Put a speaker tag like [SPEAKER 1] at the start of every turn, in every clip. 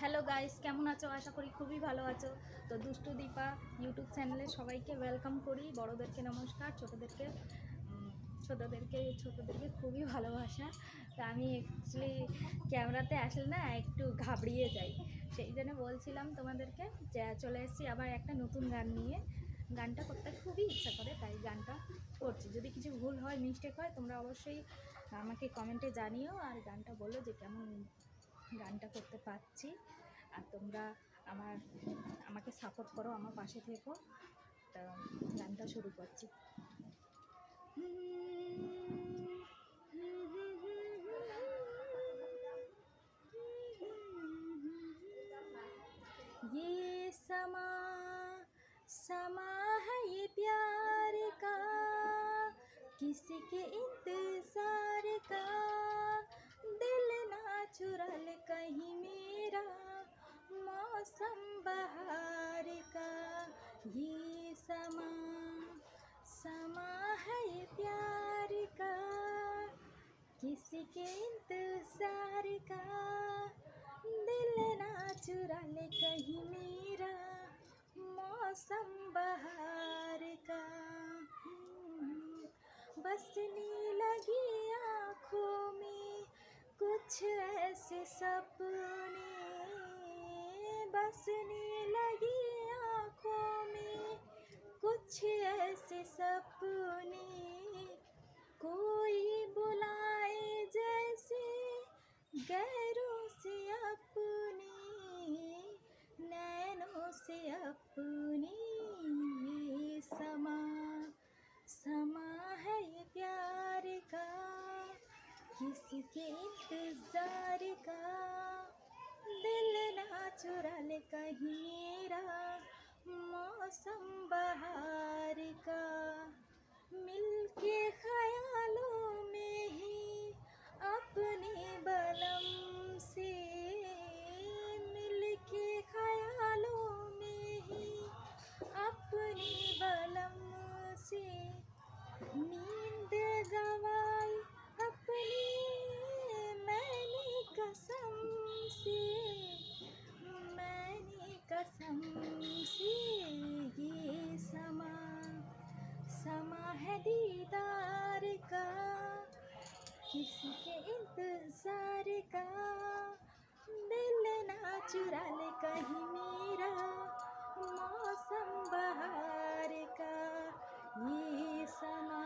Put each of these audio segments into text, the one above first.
[SPEAKER 1] Hello guys, কেমন আছো? আশা করি খুবই ভালো আছো। তো দুষ্টু দীপা ইউটিউব চ্যানেলে সবাইকে ওয়েলকাম করি। বড়োদেরকে নমস্কার, ছোটোদেরকে খুবই ভালোবাসা। তো আমি অ্যাকচুয়ালি ক্যামেরাতে আসলে না একটু ঘাবড়িয়ে যাই, সেই জন্য বলছিলাম তোমাদেরকে যে চলে এসেছি আবার একটা নতুন গান নিয়ে। গানটা করতে খুবই ইচ্ছা করে, তাই গানটা করছি। যদি কিছু ভুল হয়, মিস্টেক হয়, তোমরা অবশ্যই আমাকে কমেন্টে জানিও আর গানটা বলো যে কেমন গানটা করতে পারছি। আর তোমরা আমাকে সাপোর্ট করো, আমার পাশে থেকো। তা গানটা শুরু করছি। ये समा समा है ये प्यार का, किसी के इंतजार का, दिल ना चुरा ले कहीं मेरा, मौसम बहार का। ये समा समा है ये प्यार का, किसी के इंतजार का, दिल ना चुरा ले कहीं मेरा, मौसम बहार का। बसने लगी आँखों में कुछ ऐसे सपने, बसने लगी आँखों में कुछ ऐसे सपने, कोई बुलाए जैसे गैरों से अपने, नैनों से अपने। ये समा समा है ये प्यार का, किसी के इंतजार का, दिल ना चुरा ले कहीं मेरा, मौसम बहार का। मिलके ख्यालों में ही अपने बलम से, मिलके ख्यालों में ही अपने बलम से, नींद गवाई अपनी मैंने कसम से, मैंने कसम से। ये समा समा है दीदार का, किसी के इंतजार का, दिल ना चुरा ले कहीं मेरा, मौसम बहार का। ये समा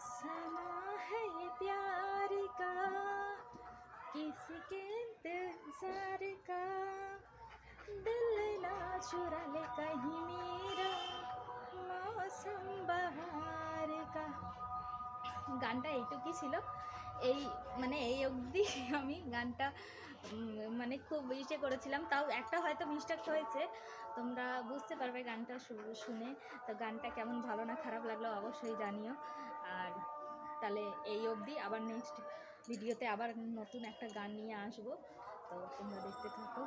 [SPEAKER 1] समा है ये प्यार का, किसी के इंतजार का, दिल ना चुरा ले कहीं मेरा, मौसम बहार का। গানটা এইটুকুই ছিল। এই অবধি আমি গানটা মানে খুব ইসে করেছিলাম, তাও একটা হয়তো মিস্টেক হয়েছে, তোমরা বুঝতে পারবে গানটা শুনে। তো গানটা কেমন, ভালো না খারাপ লাগলো অবশ্যই জানিও। আর তাহলে এই অবধি, আবার নেক্সট ভিডিওতে আবার নতুন একটা গান নিয়ে আসবো। তো তোমরা দেখতে থাকো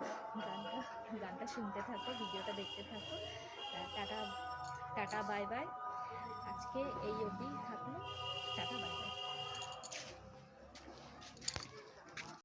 [SPEAKER 1] গানটা শুনতে থাকো, ভিডিওটা দেখতে থাকো। Tata tata, bye bye. আজকে এই অবধি থাকলো। Tata, bye bye.